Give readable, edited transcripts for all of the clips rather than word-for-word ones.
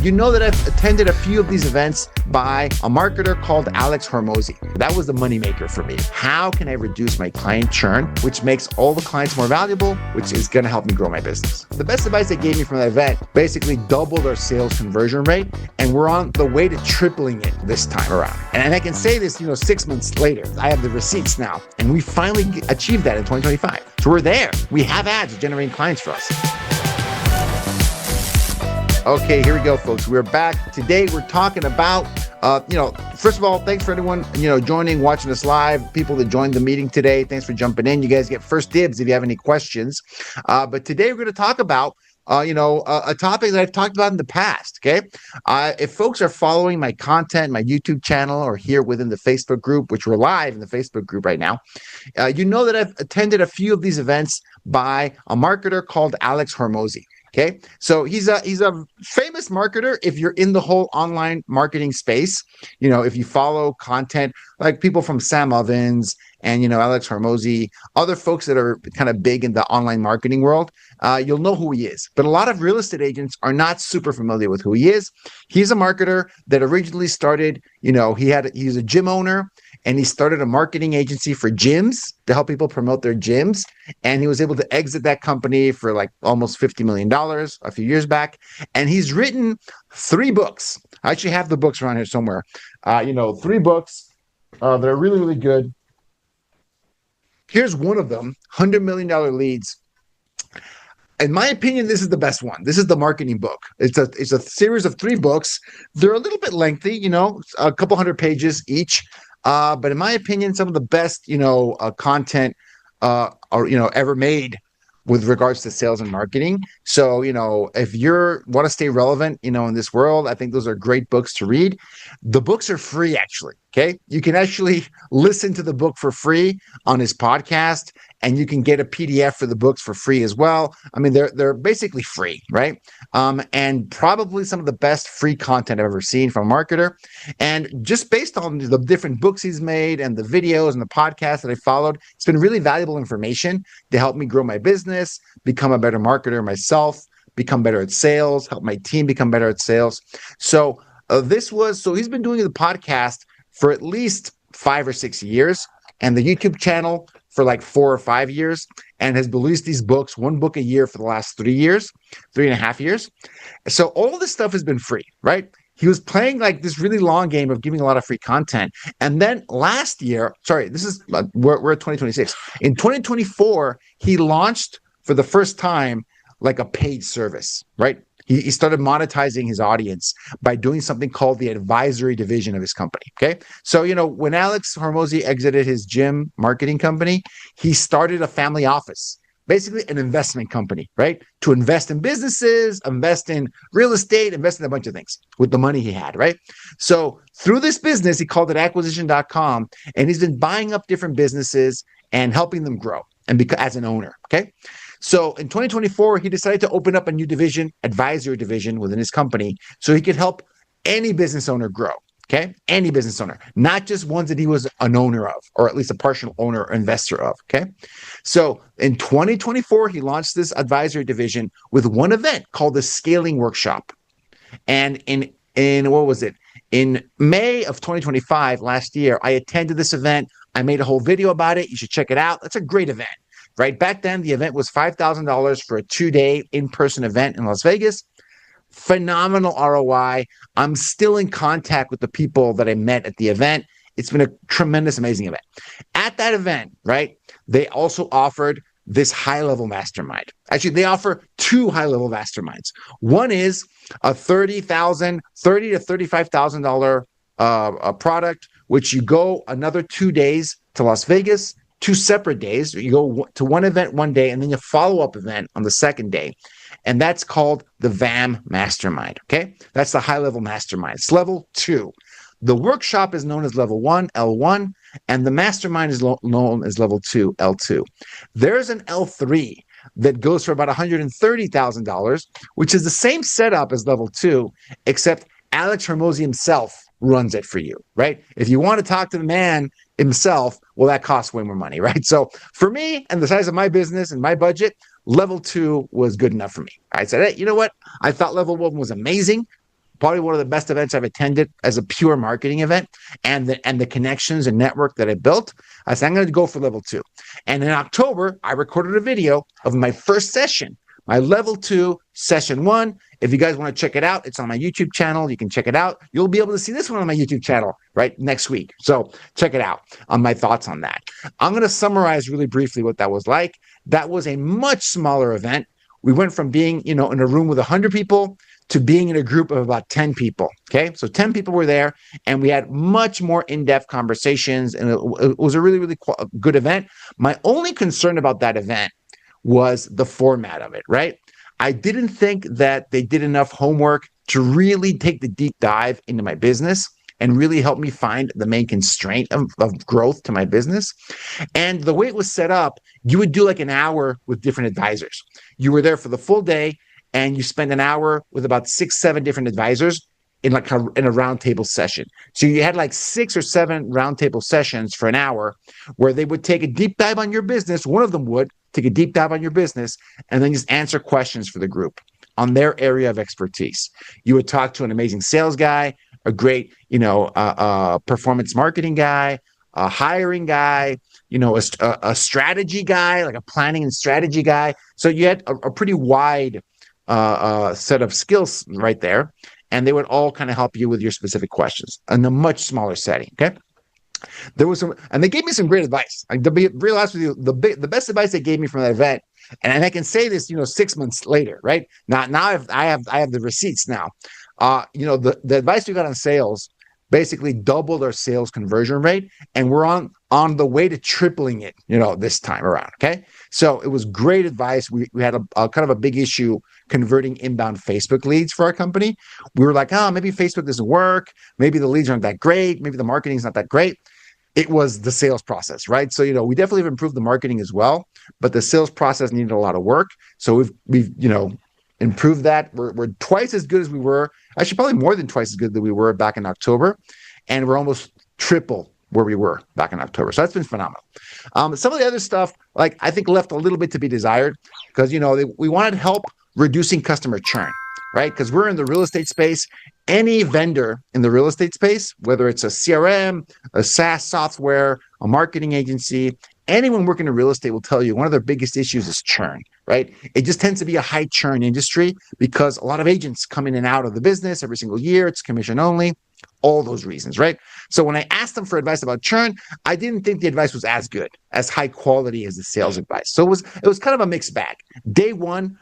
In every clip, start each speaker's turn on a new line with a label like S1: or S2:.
S1: You know that I've attended a few of these events by a marketer called Alex Hormozi. That was the moneymaker for me. How can I reduce my client churn, which makes all the clients more valuable, which is going to help me grow my business? The best advice they gave me from that event basically doubled our sales conversion rate, and we're on the way to tripling it this time around. And I can say this, 6 months later. I have the receipts now, and we finally achieved that in 2025. So we're there. We have ads generating clients for us. Okay, here we go, folks. We're back. Today, we're talking about, first of all, thanks for anyone, joining, watching us live, people that joined the meeting today. Thanks for jumping in. You guys get first dibs if you have any questions. But today, we're going to talk about, a topic that I've talked about in the past, okay? If folks are following my content, my YouTube channel, or here within the Facebook group, which we're live in the Facebook group right now, you know that I've attended a few of these events by a marketer called Alex Hormozi. Okay, so he's a famous marketer if you're in the whole online marketing space. If you follow content like people from Sam Ovens and Alex Hormozi, other folks that are kind of big in the online marketing world, you'll know who he is. But a lot of real estate agents are not super familiar with who he is. He's a marketer that originally started, he's a gym owner, and he started a marketing agency for gyms to help people promote their gyms. And he was able to exit that company for like almost $50 million a few years back. And he's written 3 books. I actually have the books around here somewhere. 3 books that are really, really good. Here's one of them, $100 Million Leads. In my opinion, this is the best one. This is the marketing book. It's a series of 3 books. They're a little bit lengthy, a couple hundred pages each. But in my opinion, some of the best, content, ever made with regards to sales and marketing. So, if want to stay relevant, in this world, I think those are great books to read. The books are free, actually. Okay. You can actually listen to the book for free on his podcast, and you can get a PDF for the books for free as well. I mean, they're basically free, right? And probably some of the best free content I've ever seen from a marketer. And just based on the different books he's made and the videos and the podcasts that I followed, it's been really valuable information to help me grow my business, become a better marketer myself, become better at sales, help my team become better at sales. So he's been doing the podcast for at least 5 or 6 years, and the YouTube channel for like 4 or 5 years, and has released these books, 1 book a year for the last 3.5 years. So all this stuff has been free, right? He was playing like this really long game of giving a lot of free content. And then last year, we're at 2026. In 2024, he launched for the first time like a paid service, right? He started monetizing his audience by doing something called the advisory division of his company. Okay. So, when Alex Hormozi exited his gym marketing company, he started a family office, basically an investment company, right? To invest in businesses, invest in real estate, invest in a bunch of things with the money he had, right? So through this business, he called it acquisition.com, and he's been buying up different businesses and helping them grow as an owner. Okay. So in 2024, he decided to open up a new division, advisory division within his company, so he could help any business owner grow, okay? Any business owner, not just ones that he was an owner of, or at least a partial owner or investor of, okay? So in 2024, he launched this advisory division with one event called the Scaling Workshop. And in May of 2025, last year, I attended this event. I made a whole video about it. You should check it out. That's a great event. Right back then, the event was $5,000 for a 2-day in-person event in Las Vegas. Phenomenal ROI. I'm still in contact with the people that I met at the event. It's been a tremendous, amazing event. At that event, right, they also offered this high-level mastermind. Actually, they offer 2 high-level masterminds. One is a $30,000 to $35,000 product, which you go another 2 days to Las Vegas. 2 separate days. You go to one event one day, and then a follow-up event on the second day. And that's called the VAM Mastermind, okay? That's the high-level mastermind. It's level 2. The workshop is known as level 1, L1, and the mastermind is known as level 2, L2. There's an L3 that goes for about $130,000, which is the same setup as level 2, except Alex Hormozi himself runs it for you, right? If you want to talk to the man himself, well, that costs way more money, right? So for me and the size of my business and my budget, level 2 was good enough for me. I said, hey, you know what? I thought level 1 was amazing, probably one of the best events I've attended as a pure marketing event, and the connections and network that I built. I said, I'm going to go for level 2. And in October, I recorded a video of my first session, my level 2 session 1. If you guys want to check it out, it's on my YouTube channel. You can check it out. You'll be able to see this one on my YouTube channel right next week. So check it out on my thoughts on that. I'm going to summarize really briefly what that was like. That was a much smaller event. We went from being, in a room with 100 people to being in a group of about 10 people. Okay. So 10 people were there, and we had much more in-depth conversations, and it was a really, really good event. My only concern about that event was the format of it, right? I didn't think that they did enough homework to really take the deep dive into my business and really help me find the main constraint of growth to my business. And the way it was set up, you would do like an hour with different advisors. You were there for the full day, and you spend an hour with about 6-7 different advisors in a roundtable session. So you had like 6 or 7 roundtable sessions for an hour where they would take a deep dive on your business. One of them would take a deep dive on your business and then just answer questions for the group on their area of expertise. You would talk to an amazing sales guy, a great, performance marketing guy, a hiring guy, a strategy guy, like a planning and strategy guy. So you had a pretty wide set of skills right there, and they would all kind of help you with your specific questions in a much smaller setting. Okay. There was and they gave me some great advice. To be real honest with you, the best advice they gave me from that event, and I can say this, 6 months later, right? Now I have the receipts now. The advice we got on sales basically doubled our sales conversion rate, and we're on the way to tripling it, this time around. Okay. So it was great advice. We had a kind of a big issue converting inbound Facebook leads for our company. We were like, maybe Facebook doesn't work. Maybe the leads aren't that great. Maybe the marketing's not that great. It was the sales process, right? So, we definitely have improved the marketing as well, but the sales process needed a lot of work. So we've improved that. We're twice as good as we were, actually probably more than twice as good than we were back in October. And we're almost triple where we were back in October. So that's been phenomenal. Some of the other stuff, like I think left a little bit to be desired because, we wanted help reducing customer churn, right? Because we're in the real estate space. Any vendor in the real estate space, whether it's a CRM, a SaaS software, a marketing agency, anyone working in real estate will tell you one of their biggest issues is churn, right? It just tends to be a high churn industry because a lot of agents come in and out of the business every single year. It's commission only, all those reasons, right? So when I asked them for advice about churn, I didn't think the advice was as good, as high quality as the sales advice. So it was kind of a mixed bag. Day one,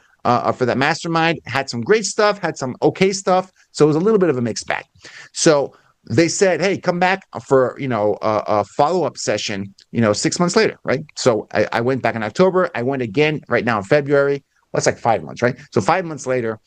S1: for that mastermind, had some great stuff, had some okay stuff. So it was a little bit of a mixed bag. So they said, hey, come back for, a follow-up session, 6 months later, right? So I went back in October. I went again right now in February. Well, that's like 5 months, right? So 5 months later,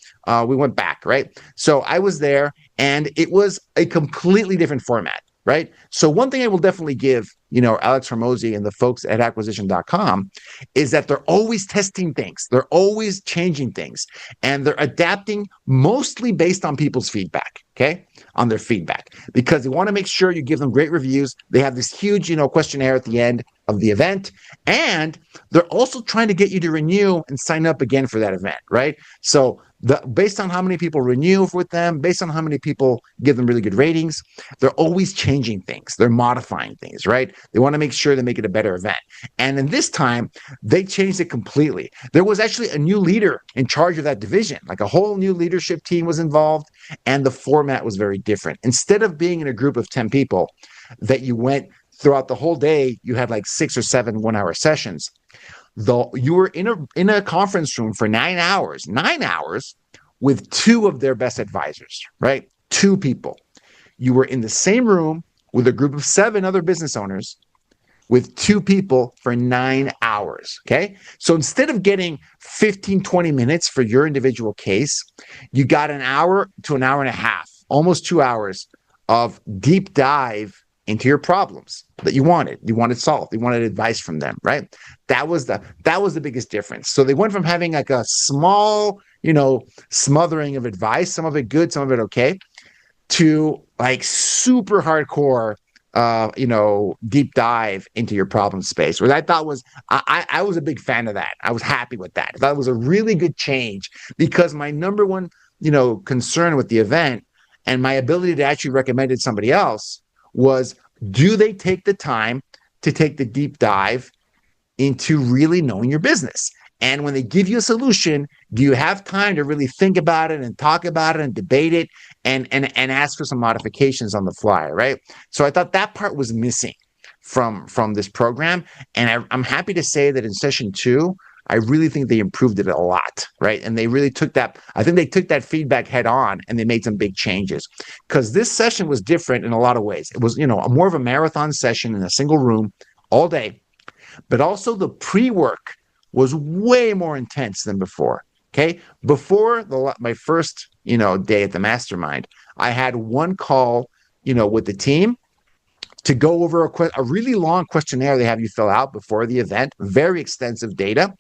S1: we went back, right? So I was there, and it was a completely different format, right? So one thing I will definitely give, Alex Hormozi and the folks at acquisition.com is that they're always testing things. They're always changing things, and they're adapting mostly based on people's feedback, okay? On their feedback, because they want to make sure you give them great reviews. They have this huge, questionnaire at the end of the event, and they're also trying to get you to renew and sign up again for that event, right? So based on how many people renew with them, based on how many people give them really good ratings, they're always changing things. They're modifying things, right? They want to make sure they make it a better event. And in this time, they changed it completely. There was actually a new leader in charge of that division, like a whole new leadership team was involved, and the format was very different. Instead of being in a group of 10 people that you went throughout the whole day, you had like 6 or 7 one-hour sessions. Though you were in a conference room for 9 hours with 2 of their best advisors, right? 2 people. You were in the same room with a group of 7 other business owners with 2 people for 9 hours, okay? So instead of getting 15, 20 minutes for your individual case, you got an hour to an hour and a half, almost 2 hours of deep dive into your problems that you wanted solved. You wanted advice from them, right? That was the biggest difference. So they went from having like a small, smothering of advice, some of it good, some of it okay, to like super hardcore, deep dive into your problem space, which I thought was, I was a big fan of that. I was happy with that. That was a really good change because my number one, concern with the event And my ability to actually recommend it to somebody else was, do they take the time to take the deep dive into really knowing your business? And when they give you a solution, do you have time to really think about it and talk about it and debate it and ask for some modifications on the fly, right? So I thought that part was missing from this program. And I'm happy to say that in session 2, I really think they improved it a lot, right? And they really took that, I think they took that feedback head on and they made some big changes, because this session was different in a lot of ways. It was, more of a marathon session in a single room all day, but also the pre-work was way more intense than before. Okay. Before my first, day at the mastermind, I had one call, with the team to go over a really long questionnaire they have you fill out before the event, very extensive data.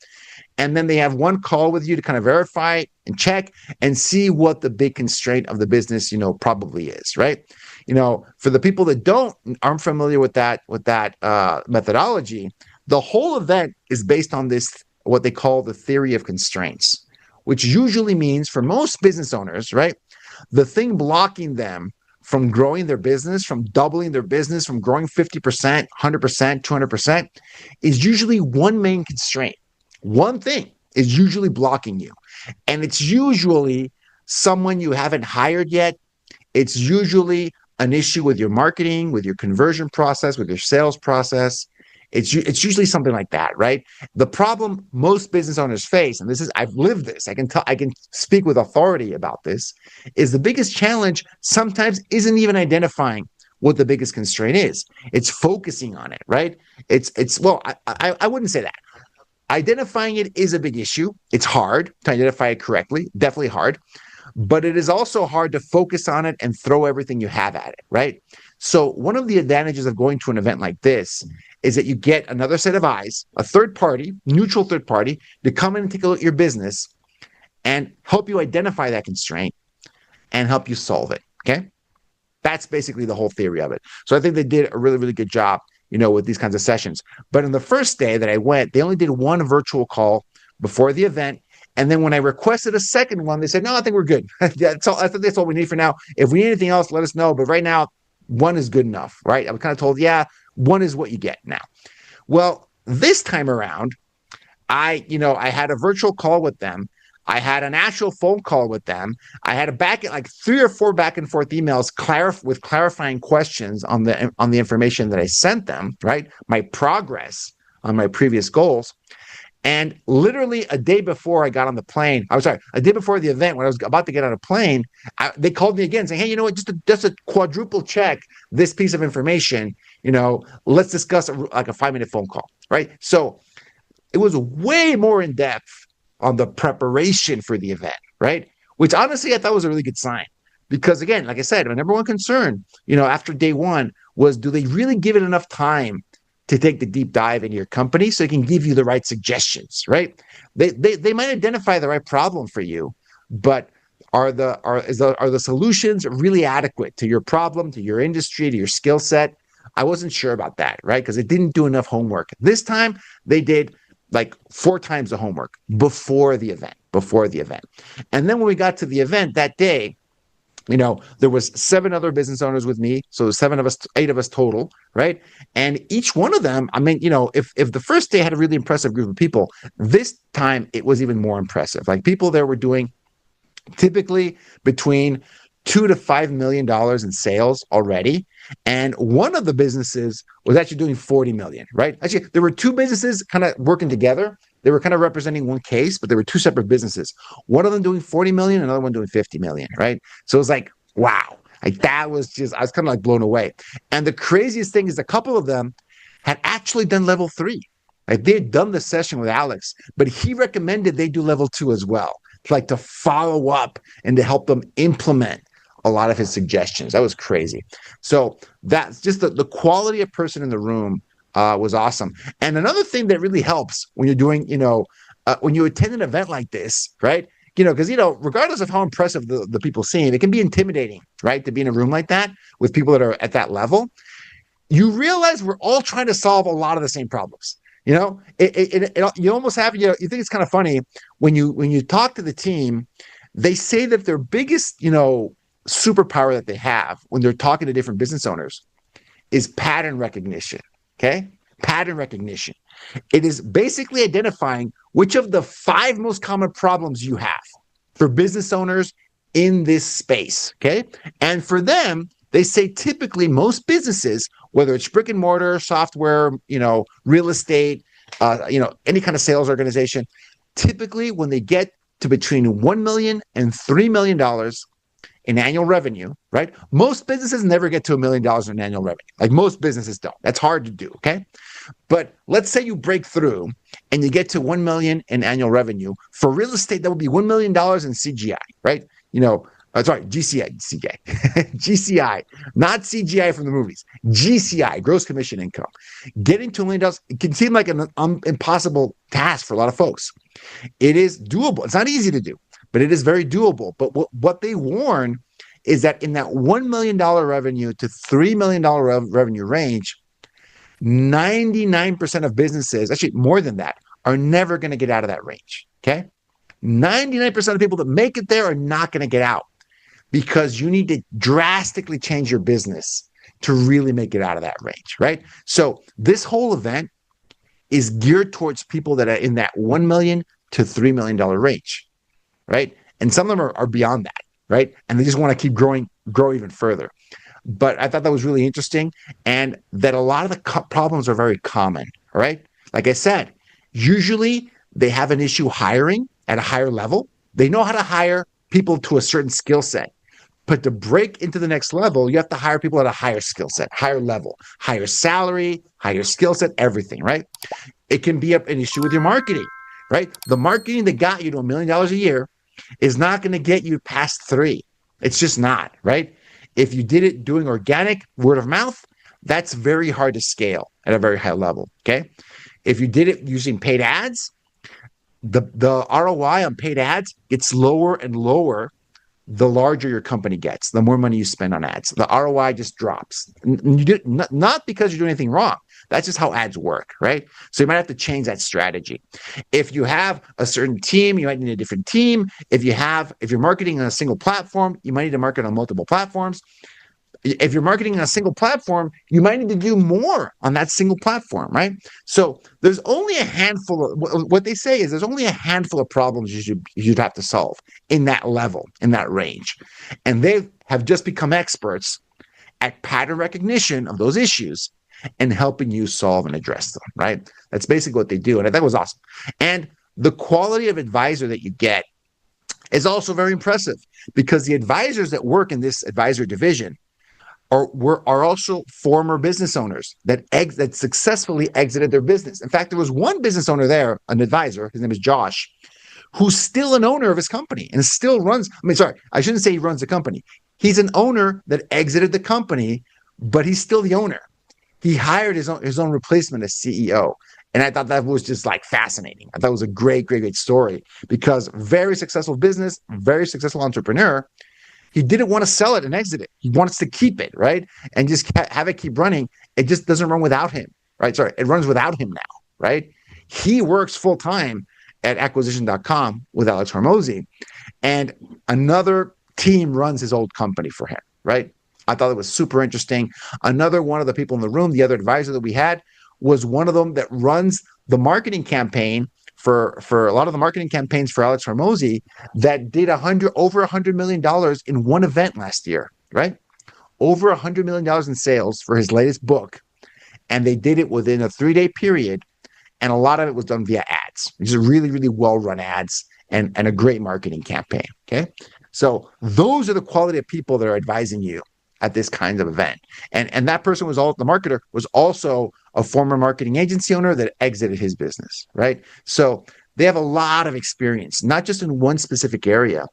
S1: And then they have one call with you to kind of verify and check and see what the big constraint of the business, probably is, right? For the people that aren't familiar with that methodology, the whole event is based on this, what they call the theory of constraints, which usually means for most business owners, right, the thing blocking them from growing their business, from doubling their business, from growing 50%, 100%, 200%, is usually one main constraint. One thing is usually blocking you. And it's usually someone you haven't hired yet. It's usually an issue with your marketing, with your conversion process, with your sales process. It's usually something like that, right? The problem most business owners face, and I've lived this, I can speak with authority about this, is the biggest challenge sometimes isn't even identifying what the biggest constraint is. It's focusing on it, right? I wouldn't say that. Identifying it is a big issue. It's hard to identify it correctly, definitely hard, but it is also hard to focus on it and throw everything you have at it, right? So one of the advantages of going to an event like this is that you get another set of eyes, a third party, neutral third party, to come in and take a look at your business and help you identify that constraint and help you solve it, okay? That's basically the whole theory of it. So I think they did a really, really good job, with these kinds of sessions. But on the first day that I went, they only did one virtual call before the event. And then when I requested a second one, they said, no, I think we're good. That's all. I think that's all we need for now. If we need anything else, let us know. But right now, one is good enough, right? I was kind of told, yeah, one is what you get now. Well, this time around, I had a virtual call with them. I had an actual phone call with them. I had like 3 or 4 back and forth emails with clarifying questions on the information that I sent them, right? My progress on my previous goals. And literally a day before I got on the plane, a day before the event, when I was about to get on a plane, they called me again saying, hey, you know what, just a quadruple check this piece of information, let's discuss like a 5-minute phone call, right? So it was way more in depth on the preparation for the event, right? Which honestly, I thought was a really good sign. Because again, like I said, my number one concern, after day one was, do they really give it enough time to take the deep dive into your company so it can give you the right suggestions, right? They might identify the right problem for you, but are the solutions really adequate to your problem, to your industry, to your skill set? I wasn't sure about that, right? Because it didn't do enough homework. This time they did like 4 times the homework before the event. And then when we got to the event that day, there was 7 other business owners with me. So 8 of us total, right? And each one of them, if the first day had a really impressive group of people, this time it was even more impressive. Like people there were doing typically between $2 to $5 million in sales already. And one of the businesses was actually doing 40 million, right? Actually, there were 2 businesses kind of working together. They were kind of representing one case, but there were 2 separate businesses. One of them doing 40 million, another one doing 50 million, right? So it was like, wow. Like I was kind of like blown away. And the craziest thing is a couple of them had actually done level 3. Like they had done the session with Alex, but he recommended they do level 2 as well, to follow up and to help them implement a lot of his suggestions. That was crazy. So that's just the quality of person in the room was awesome. And another thing that really helps when you're doing, when you attend an event like this, right? Because, regardless of how impressive the people seem, it can be intimidating, right? To be in a room like that with people that are at that level. You realize we're all trying to solve a lot of the same problems. You almost have, you think it's kind of funny when you talk to the team, they say that their biggest, superpower that they have when they're talking to different business owners is pattern recognition. Okay. Pattern recognition. It is basically identifying which of the 5 most common problems you have for business owners in this space. Okay. And for them, they say typically most businesses, whether it's brick and mortar, software, real estate, any kind of sales organization, typically when they get to between $1 million and $3 million in annual revenue, right? Most businesses never get to $1 million in annual revenue. Like most businesses don't. That's hard to do, okay? But let's say you break through and you get to 1 million in annual revenue. For real estate, that would be $1 million in CGI, right? GCI, GCI, not CGI from the movies. GCI, gross commission income. Getting to $1 million, it can seem like an impossible task for a lot of folks. It is doable. It's not easy to do, but it is very doable. But what they warn is that in that $1 million revenue to $3 million revenue range, 99% of businesses, actually more than that, are never going to get out of that range. Okay. 99% of people that make it there are not going to get out because you need to drastically change your business to really make it out of that range. Right. So this whole event is geared towards people that are in that $1 million to $3 million range. Right. And some of them are beyond that. Right. And they just want to keep grow even further. But I thought that was really interesting, and that a lot of the problems are very common. All right. Like I said, usually they have an issue hiring at a higher level. They know how to hire people to a certain skill set. But to break into the next level, you have to hire people at a higher skill set, higher level, higher salary, higher skill set, everything, right? It can be an issue with your marketing, right? The marketing that got you to $1 million a year is not going to get you past 3. It's just not, right? If you did it doing organic word of mouth, that's very hard to scale at a very high level, okay? If you did it using paid ads, the ROI on paid ads gets lower and lower the larger your company gets, the more money you spend on ads. The ROI just drops. Not because you're doing anything wrong. That's just how ads work, right? So you might have to change that strategy. If you have a certain team, you might need a different team. If you're marketing on a single platform, you might need to market on multiple platforms. If you're marketing on a single platform, you might need to do more on that single platform, right? So there's only a handful of, what they say is there's only a handful of problems you'd have to solve in that level, in that range. And they have just become experts at pattern recognition of those issues and helping you solve and address them, right? That's basically what they do. And that was awesome. And the quality of advisor that you get is also very impressive, because the advisors that work in this advisor division are also former business owners that successfully exited their business. In fact, there was one business owner there, an advisor, his name is Josh, who's still an owner of his company and still runs. I shouldn't say he runs the company. He's an owner that exited the company, but he's still the owner. He hired his own replacement as CEO. And I thought that was just like fascinating. I thought it was a great, great, great story, because very successful business, very successful entrepreneur. He didn't want to sell it and exit it. He wants to keep it, right? And just have it keep running. It just doesn't run without him, right? It runs without him now, right? He works full time at acquisition.com with Alex Hormozi, and another team runs his old company for him, right? I thought it was super interesting. Another one of the people in the room, the other advisor that we had, was one of them that runs the marketing campaign for a lot of the marketing campaigns for Alex Hormozi, that did over $100 million in one event last year, right? Over $100 million in sales for his latest book. And they did it within a 3-day period. And a lot of it was done via ads. These are really, really well-run ads and a great marketing campaign, okay? So those are the quality of people that are advising you at this kind of event. And that person the marketer was also a former marketing agency owner that exited his business, right? So they have a lot of experience, not just in one specific area,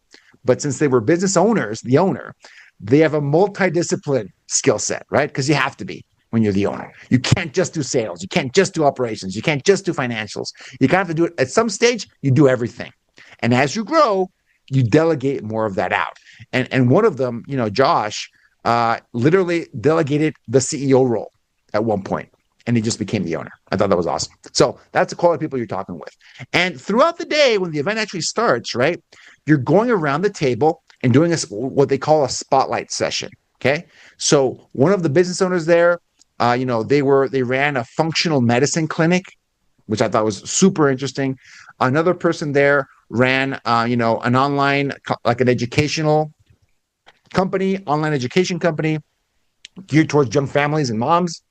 S1: but since they were business owners, the owner, they have a multidiscipline skill set, right? Because you have to be when you're the owner. You can't just do sales. You can't just do operations. You can't just do financials. You kind of have to do it at some stage. You do everything. And as you grow, you delegate more of that out. And one of them, Josh, literally delegated the CEO role at one point, and he just became the owner. I thought that was awesome. So that's the quality of people you're talking with. And throughout the day, when the event actually starts, right, you're going around the table and doing what they call a spotlight session. Okay, so one of the business owners there, they ran a functional medicine clinic, which I thought was super interesting. Another person there ran, an online, like an educational company, online education company geared towards young families and moms.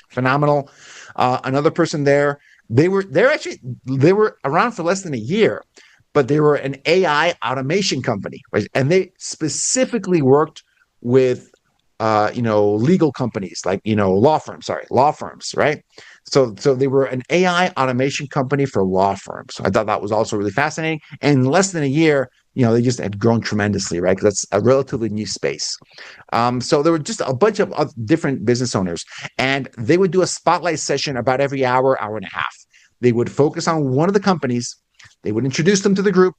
S1: Phenomenal. Another person there, they were around for less than a year, but they were an AI automation company, right? And they specifically worked with legal companies, like law firms, right? So they were an AI automation company for law firms. I thought that was also really fascinating. And in less than a year, they just had grown tremendously, right? Because that's a relatively new space. So there were just a bunch of different business owners, and they would do a spotlight session about every hour, hour and a half. They would focus on one of the companies. They would introduce them to the group.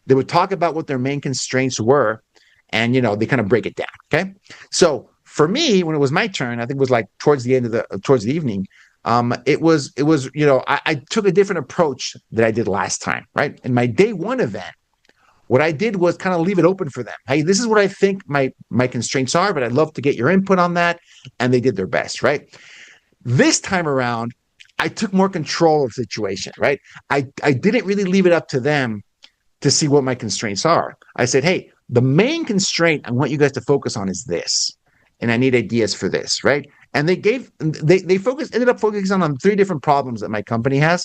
S1: They would talk about what their main constraints were, and they kind of break it down. Okay, so for me, when it was my turn, I think it was like towards the evening. It was I took a different approach that I did last time. Right, in my day one event, what I did was kind of leave it open for them. Hey, this is what I think my constraints are, but I'd love to get your input on that. And they did their best, right? This time around, I took more control of the situation, right? I didn't really leave it up to them to see what my constraints are. I said, hey, the main constraint I want you guys to focus on is this. And I need ideas for this, right? And they ended up focusing on 3 different problems that my company has.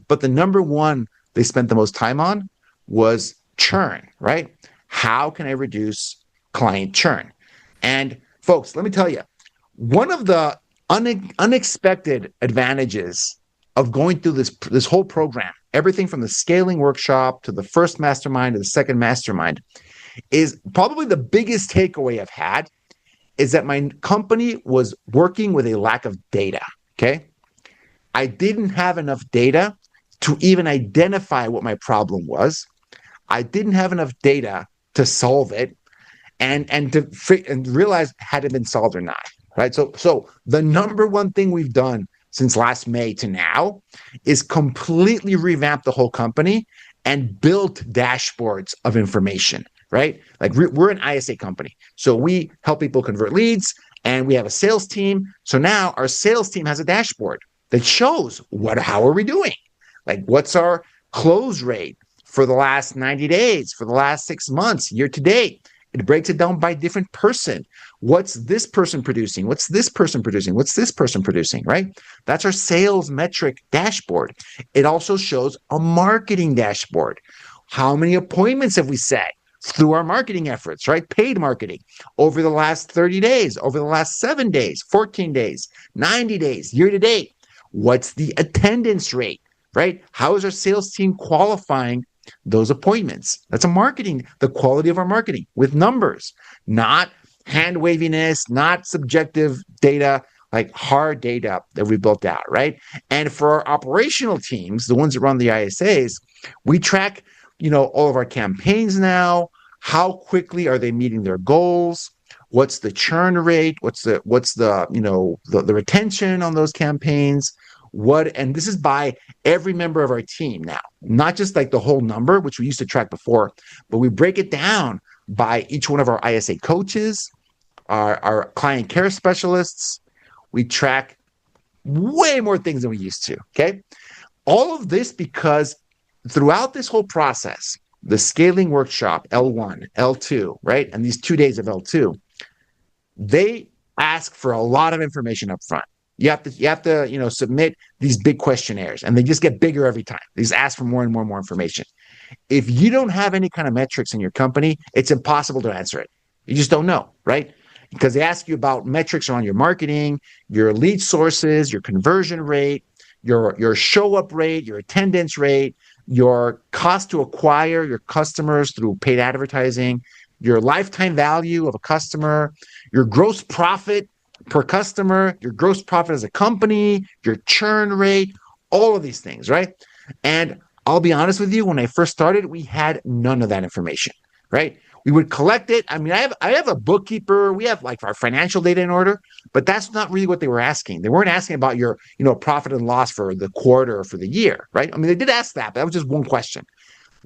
S1: But the number one they spent the most time on was churn, right? How can I reduce client churn? And folks, let me tell you, one of the unexpected advantages of going through this whole program, everything from the scaling workshop to the first mastermind to the second mastermind, is probably the biggest takeaway I've had is that my company was working with a lack of data. Okay, I didn't have enough data to even identify what my problem was. I didn't have enough data to solve it, and realize had it been solved or not. Right. So the number one thing we've done since last May to now is completely revamp the whole company and built dashboards of information. Right. Like we're an ISA company, so we help people convert leads, and we have a sales team. So now our sales team has a dashboard that shows how are we doing? Like, what's our close rate for the last 90 days, for the last 6 months, year to date? It breaks it down by different person. What's this person producing? What's this person producing? What's this person producing, right? That's our sales metric dashboard. It also shows a marketing dashboard. How many appointments have we set through our marketing efforts, right? Paid marketing over the last 30 days, over the last 7 days, 14 days, 90 days, year to date. What's the attendance rate, right? How is our sales team qualifying those appointments? That's the quality of our marketing with numbers, not hand waviness, not subjective data, like hard data that we built out, right? And for our operational teams, the ones that run the ISAs, we track, all of our campaigns now. How quickly are they meeting their goals? What's the churn rate? What's the the retention on those campaigns? And this is by every member of our team now, not just like the whole number, which we used to track before, but we break it down by each one of our ISA coaches, our client care specialists. We track way more things than we used to. Okay. All of this because throughout this whole process, the scaling workshop, L1, L2, right? And these 2 days of L2, they ask for a lot of information up front. You have to submit these big questionnaires, and they just get bigger every time. They just ask for more and more and more information. If you don't have any kind of metrics in your company, it's impossible to answer it. You just don't know, right? Because they ask you about metrics on your marketing, your lead sources, your conversion rate, your show up rate, your attendance rate, your cost to acquire your customers through paid advertising, your lifetime value of a customer, your gross profit per customer, your gross profit as a company, your churn rate, all of these things, right? And I'll be honest with you, when I first started, we had none of that information, right? We would collect it. I mean, I have a bookkeeper. We have like our financial data in order, but that's not really what they were asking. They weren't asking about your, profit and loss for the quarter or for the year, right? I mean, they did ask that, but that was just one question.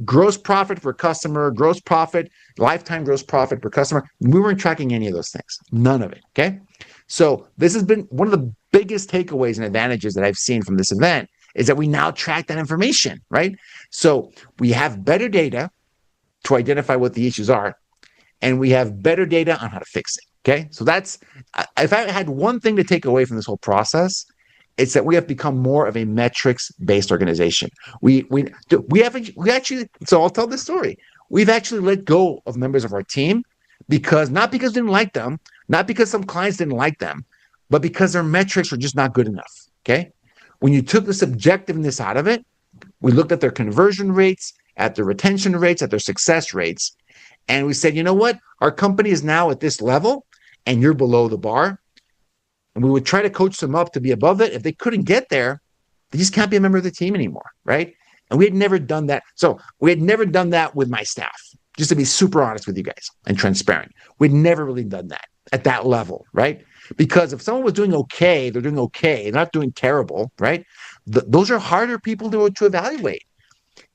S1: gross profit per customer, gross profit, lifetime gross profit per customer. We weren't tracking any of those things, none of it. Okay. So this has been one of the biggest takeaways and advantages that I've seen from this event is that we now track that information, right? So we have better data to identify what the issues are, and we have better data on how to fix it. Okay. So that's, if I had one thing to take away from this whole process, it's that we have become more of a metrics-based organization. We actually, so I'll tell this story. We've actually let go of members of our team because not because we didn't like them, not because some clients didn't like them, but because their metrics were just not good enough. Okay. When you took the subjectiveness out of it, we looked at their conversion rates, at their retention rates, at their success rates, and we said, you know what? Our company is now at this level, and you're below the bar. And we would try to coach them up to be above it. If they couldn't get there, they just can't be a member of the team anymore, right? And we had never done that. So we had never done that with my staff, just to be super honest with you guys and transparent. We'd never really done that at that level, right? Because if someone was doing okay, they're doing okay, they're not doing terrible, right? Those are harder people to evaluate.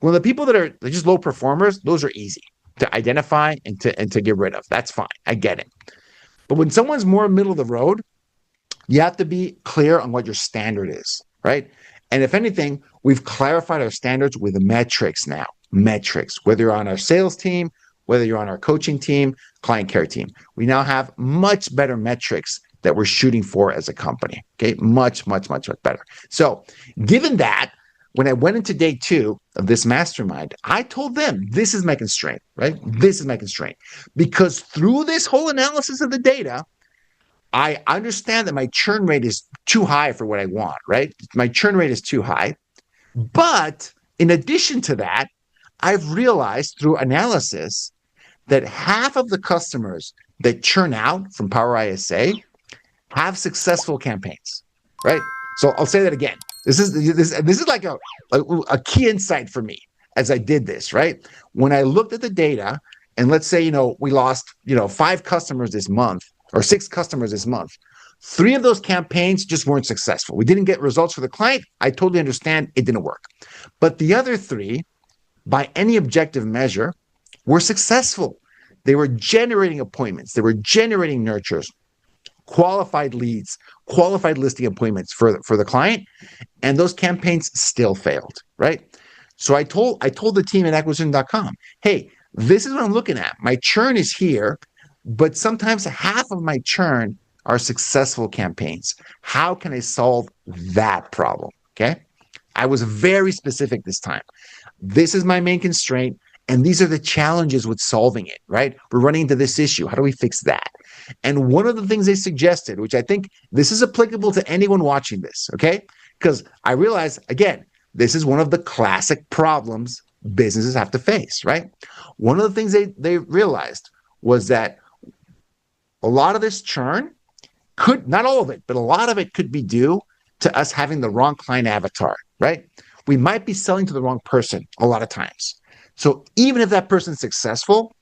S1: When the people that are just low performers, those are easy to identify and to get rid of. That's fine. I get it. But when someone's more middle of the road, you have to be clear on what your standard is, right? And if anything, we've clarified our standards with metrics now. Metrics, whether you're on our sales team, whether you're on our coaching team, client care team. We now have much better metrics that we're shooting for as a company, okay? Much, much, much, much better. So given that, when I went into day 2 of this mastermind, I told them, this is my constraint, right? This is my constraint. Because through this whole analysis of the data, I understand that my churn rate is too high for what I want, right? My churn rate is too high. But in addition to that, I've realized through analysis that half of the customers that churn out from Power ISA have successful campaigns, right? So I'll say that again. This is like a key insight for me as I did this, right? When I looked at the data, and let's say, we lost, 5 customers this month, or 6 customers this month. 3 of those campaigns just weren't successful. We didn't get results for the client. I totally understand it didn't work. But the other 3, by any objective measure, were successful. They were generating appointments. They were generating nurtures, qualified leads, qualified listing appointments for the client. And those campaigns still failed, right? So I told the team at acquisition.com, hey, this is what I'm looking at. My churn is here, but sometimes half of my churn are successful campaigns. How can I solve that problem? Okay. I was very specific this time. This is my main constraint, and these are the challenges with solving it, right? We're running into this issue. How do we fix that? And one of the things they suggested, which I think this is applicable to anyone watching this, okay? Because I realize, again, this is one of the classic problems businesses have to face, right? One of the things they realized was that a lot of this churn could, not all of it, but a lot of it could be due to us having the wrong client avatar, right? We might be selling to the wrong person a lot of times. So even if that person's successful,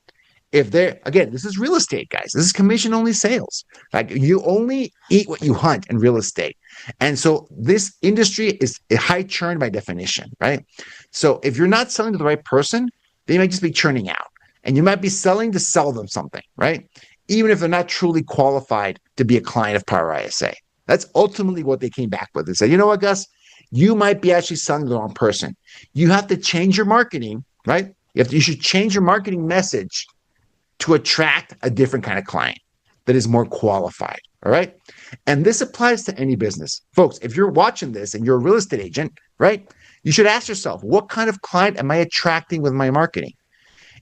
S1: if they're, again, this is real estate, guys. This is commission-only sales. Like, you only eat what you hunt in real estate. And so this industry is a high churn by definition, right? So if you're not selling to the right person, they might just be churning out. And you might be selling to sell them something, right? Even if they're not truly qualified to be a client of Power ISA. That's ultimately what they came back with. They said, you know what, Gus? You might be actually selling to the wrong person. You have to change your marketing, right? You should change your marketing message to attract a different kind of client that is more qualified, all right? And this applies to any business. Folks, if you're watching this and you're a real estate agent, right, you should ask yourself, what kind of client am I attracting with my marketing?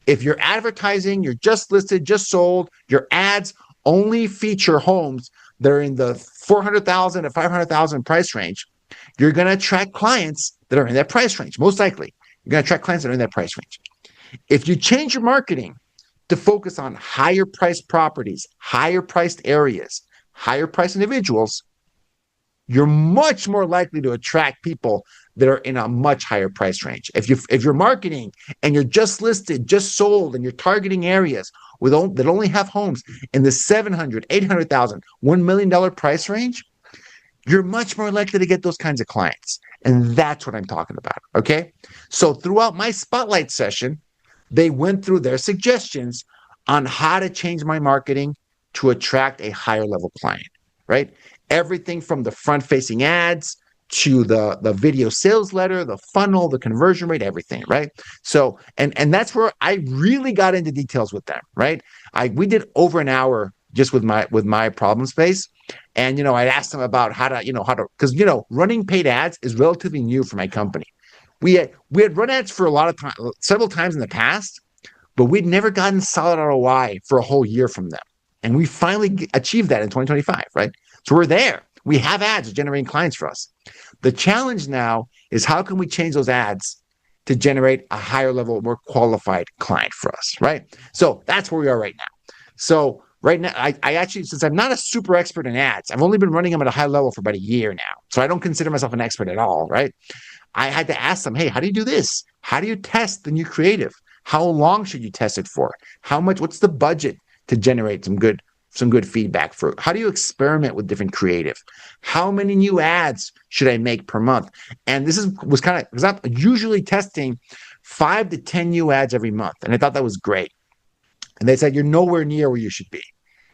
S1: If you're advertising, you're just listed, just sold, your ads only feature homes that are in the $400,000 to $500,000 price range, you're going to attract clients that are in that price range. Most likely, you're going to attract clients that are in that price range. If you change your marketing to focus on higher priced properties, higher priced areas, higher priced individuals, you're much more likely to attract people that are in a much higher price range. If you're marketing and you're just listed, just sold, and you're targeting areas that only have homes in the $700,000, $800,000, $1 million price range, you're much more likely to get those kinds of clients. And that's what I'm talking about. Okay. So throughout my spotlight session, they went through their suggestions on how to change my marketing to attract a higher level client, right? Everything from the front facing ads to the video sales letter, the funnel, the conversion rate, everything, right? So, and that's where I really got into details with them, right? We did over an hour just with my problem space. And I asked them about how to because running paid ads is relatively new for my company. We had run ads for a lot of time, several times in the past, but we'd never gotten solid ROI for a whole year from them. And we finally achieved that in 2025, right? So we're there. We have ads generating clients for us. The challenge now is how can we change those ads to generate a higher level, more qualified client for us, right? So that's where we are right now. So right now, I actually, since I'm not a super expert in ads, I've only been running them at a high level for about a year now. So I don't consider myself an expert at all, right? I had to ask them, hey, how do you do this? How do you test the new creative? How long should you test it for? How much? What's the budget to generate some good feedback for? How do you experiment with different creative? How many new ads should I make per month? And this was kind of because I'm usually testing 5 to 10 new ads every month, and I thought that was great. And they said you're nowhere near where you should be.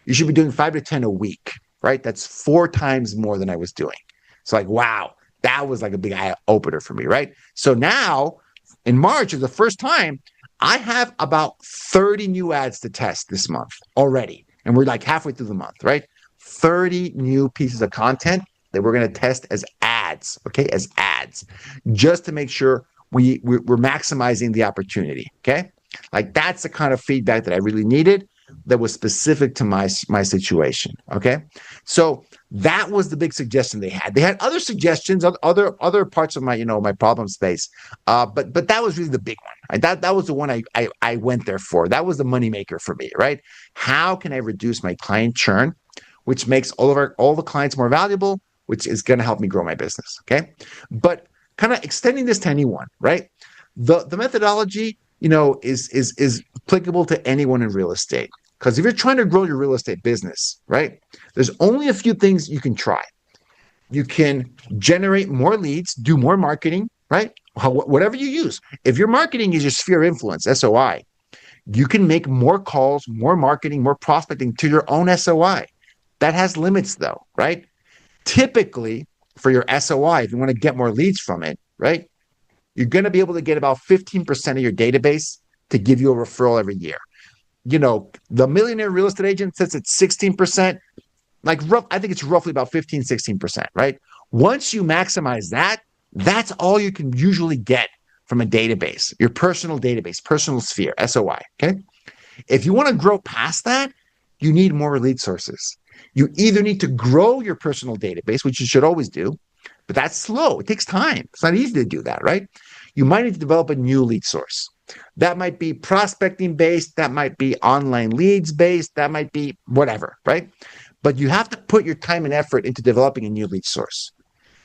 S1: You should be doing 5 to 10 a week, right? That's 4 times more than I was doing. So like, wow, that was like a big eye opener for me, right? So now in March is the first time I have about 30 new ads to test this month already. And we're like halfway through the month, right? 30 new pieces of content that we're going to test as ads, okay? As ads, just to make sure we're maximizing the opportunity, okay? Like that's the kind of feedback that I really needed that was specific to my situation, okay? So that was the big suggestion they had. They had other suggestions, other parts of my my problem space, but that was really the big one. That was the one I went there for. That was the moneymaker for me, right? How can I reduce my client churn, which makes all the clients more valuable, which is going to help me grow my business, okay? But kind of extending this to anyone, right? The methodology, is applicable to anyone in real estate. Because if you're trying to grow your real estate business, right, there's only a few things you can try. You can generate more leads, do more marketing, right? Whatever you use. If your marketing is your sphere of influence, SOI, you can make more calls, more marketing, more prospecting to your own SOI. That has limits though, right? Typically, for your SOI, if you want to get more leads from it, right, you're going to be able to get about 15% of your database to give you a referral every year. The Millionaire Real Estate Agent says it's 16%. I think it's roughly about 15, 16%, right? Once you maximize that, that's all you can usually get from a database, your personal database, personal sphere, SOI, okay? If you want to grow past that, you need more lead sources. You either need to grow your personal database, which you should always do, but that's slow. It takes time. It's not easy to do that, right? You might need to develop a new lead source. That might be prospecting based. That might be online leads based. That might be whatever, right? But you have to put your time and effort into developing a new lead source.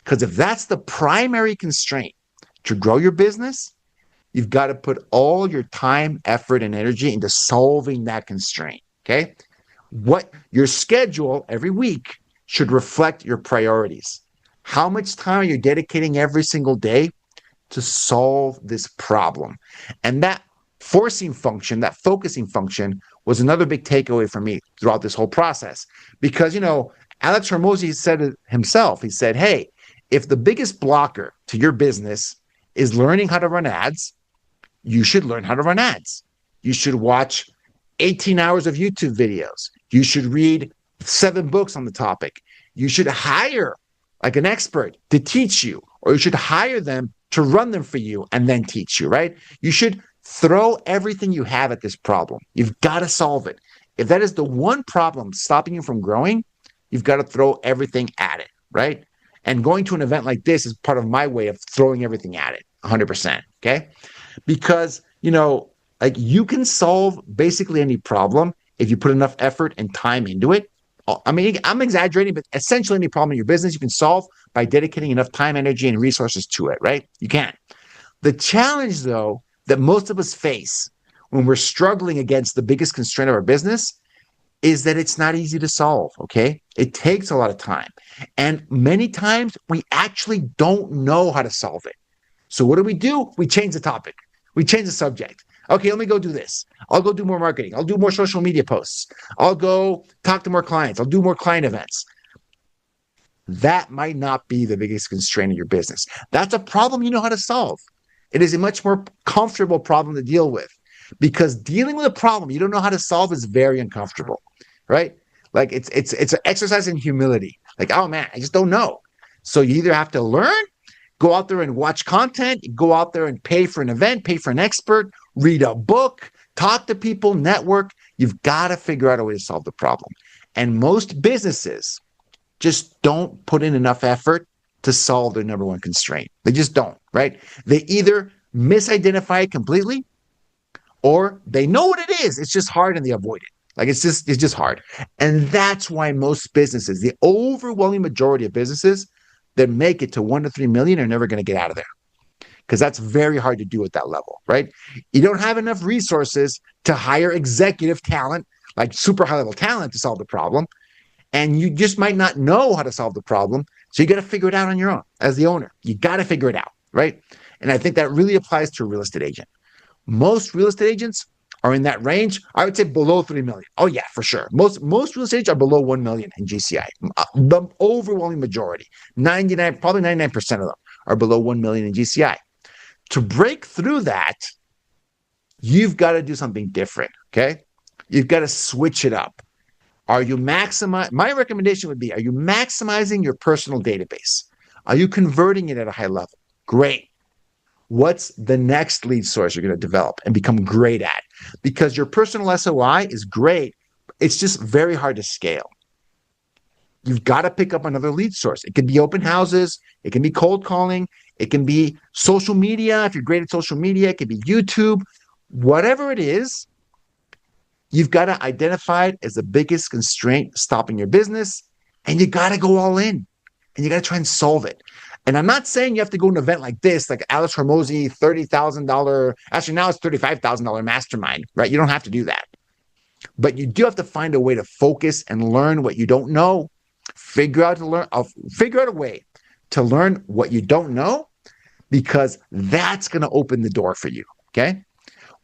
S1: Because if that's the primary constraint to grow your business, you've got to put all your time, effort, and energy into solving that constraint, okay? What your schedule every week should reflect your priorities. How much time are you dedicating every single day to solve this problem? And that forcing function, that focusing function, was another big takeaway for me throughout this whole process. Because, Alex Hormozi said it himself. He said, hey, if the biggest blocker to your business is learning how to run ads, you should learn how to run ads. You should watch 18 hours of YouTube videos. You should read 7 books on the topic. You should hire like an expert to teach you, or you should hire them to run them for you and then teach you, right? You should throw everything you have at this problem. You've got to solve it. If that is the one problem stopping you from growing, you've got to throw everything at it, right? And going to an event like this is part of my way of throwing everything at it, 100%, okay? Because, you can solve basically any problem if you put enough effort and time into it. I mean, I'm exaggerating, but essentially any problem in your business you can solve by dedicating enough time, energy, and resources to it, right? You can. The challenge, though, that most of us face when we're struggling against the biggest constraint of our business is that it's not easy to solve, okay? It takes a lot of time. And many times we actually don't know how to solve it. So what do? We change the topic. We change the subject. Okay, let me go do this. I'll go do more marketing. I'll do more social media posts. I'll go talk to more clients. I'll do more client events. That might not be the biggest constraint in your business. That's a problem you know how to solve. It is a much more comfortable problem to deal with, because dealing with a problem you don't know how to solve is very uncomfortable, right? Like it's an exercise in humility. Like, oh man, I just don't know. So you either have to learn, go out there and watch content, go out there and pay for an event, pay for an expert, read a book, talk to people, network. You've got to figure out a way to solve the problem. And most businesses just don't put in enough effort to solve their number one constraint. They just don't, right? They either misidentify it completely, or they know what it is. It's just hard and they avoid it. Like it's just hard. And that's why most businesses, the overwhelming majority of businesses that make it to 1 to 3 million are never going to get out of there. Because that's very hard to do at that level, right? You don't have enough resources to hire executive talent, like super high level talent, to solve the problem. And you just might not know how to solve the problem. So you got to figure it out on your own as the owner. You got to figure it out, right? And I think that really applies to a real estate agent. Most real estate agents are in that range. I would say below 3 million. Oh yeah, for sure. Most real estate agents are below 1 million in GCI. The overwhelming majority, 99, probably 99% of them are below 1 million in GCI. To break through that, you've got to do something different, okay? You've got to switch it up. Are you maximize? My recommendation would be, are you maximizing your personal database? Are you converting it at a high level? Great. What's the next lead source you're going to develop and become great at? Because your personal SOI is great. It's just very hard to scale. You've got to pick up another lead source. It can be open houses. It can be cold calling. It can be social media. If you're great at social media, it can be YouTube. Whatever it is, you've got to identify it as the biggest constraint stopping your business, and you got to go all in, and you got to try and solve it. And I'm not saying you have to go to an event like this, like Alex Hormozi, $30,000, actually now it's $35,000 mastermind, right? You don't have to do that. But you do have to find a way to focus and learn what you don't know. Figure out a way to learn what you don't know, because that's going to open the door for you, okay?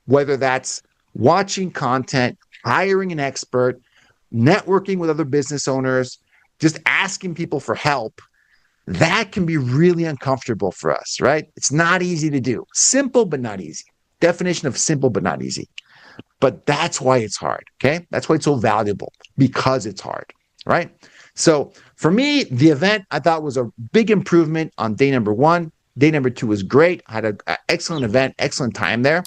S1: Whether that's watching content, hiring an expert, networking with other business owners, just asking people for help, that can be really uncomfortable for us, right? It's not easy to do. Simple, but not easy. Definition of simple, but not easy. But that's why it's hard, okay? That's why it's so valuable, because it's hard, right? So for me, the event I thought was a big improvement on day number 1. Day number 2 was great. I had an excellent event, excellent time there.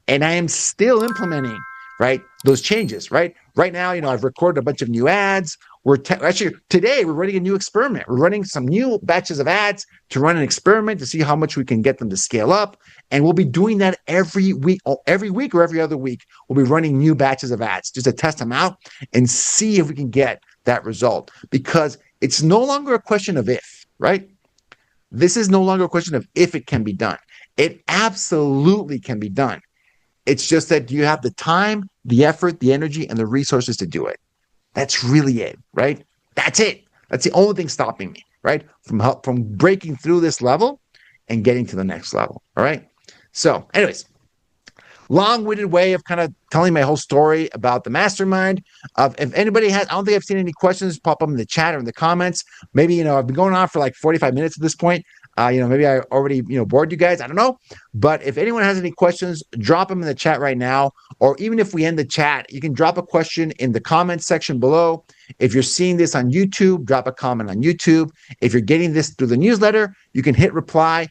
S1: And I am still implementing, right, those changes, right? Right now, I've recorded a bunch of new ads. Actually, today we're running a new experiment. We're running some new batches of ads to run an experiment to see how much we can get them to scale up. And we'll be doing that every week or every other week. We'll be running new batches of ads just to test them out and see if we can get that result. Because it's no longer a question of if, right? This is no longer a question of if it can be done. It absolutely can be done. It's just that, do you have the time, the effort, the energy, and the resources to do it? That's really it, right? That's it. That's the only thing stopping me, right? From breaking through this level and getting to the next level, all right? So anyways, long-winded way of kind of telling my whole story about the mastermind. If anybody has, I don't think I've seen any questions pop up in the chat or in the comments. Maybe, I've been going on for like 45 minutes at this point. Maybe I already, bored you guys. I don't know. But if anyone has any questions, drop them in the chat right now. Or even if we end the chat, you can drop a question in the comments section below. If you're seeing this on YouTube, drop a comment on YouTube. If you're getting this through the newsletter, you can hit reply.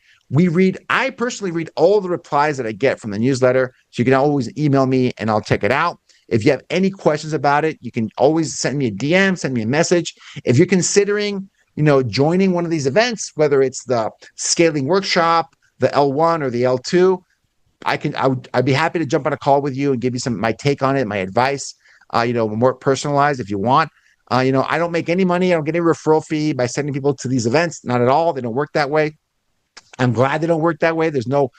S1: I personally read all the replies that I get from the newsletter. So you can always email me and I'll check it out. If you have any questions about it, you can always send me a DM, send me a message. If you're considering, joining one of these events, whether it's the scaling workshop, the L1 or the L2, I'd be happy to jump on a call with you and give you my take on it, my advice, more personalized if you want. I don't make any money. I don't get any referral fee by sending people to these events. Not at all. They don't work that way. I'm glad they don't work that way. There's no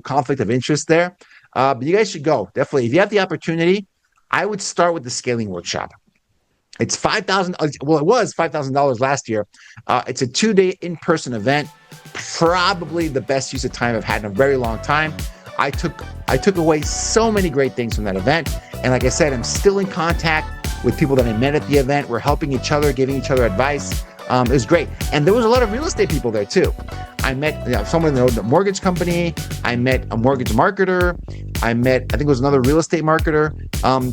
S1: conflict of interest there. But you guys should go. Definitely. If you have the opportunity, I would start with the scaling workshop. It's $5,000. Well, it was $5,000 last year. It's a 2-day in-person event. Probably the best use of time I've had in a very long time. I took away so many great things from that event. And like I said, I'm still in contact with people that I met at the event. We're helping each other, giving each other advice. It was great. And there was a lot of real estate people there too. I met someone in the mortgage company. I met a mortgage marketer. I think it was another real estate marketer.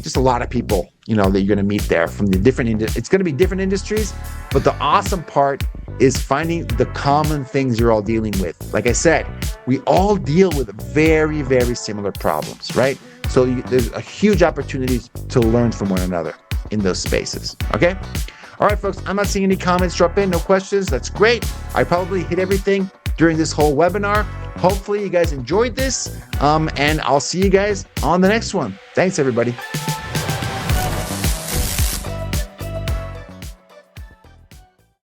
S1: Just a lot of people, that you're going to meet there from the different, it's going to be different industries, but the awesome part is finding the common things you're all dealing with. Like I said, we all deal with very, very similar problems, right? So there's a huge opportunity to learn from one another in those spaces, okay? All right, folks, I'm not seeing any comments drop in, no questions. That's great. I probably hit everything during this whole webinar. Hopefully you guys enjoyed this, and I'll see you guys on the next one. Thanks, everybody.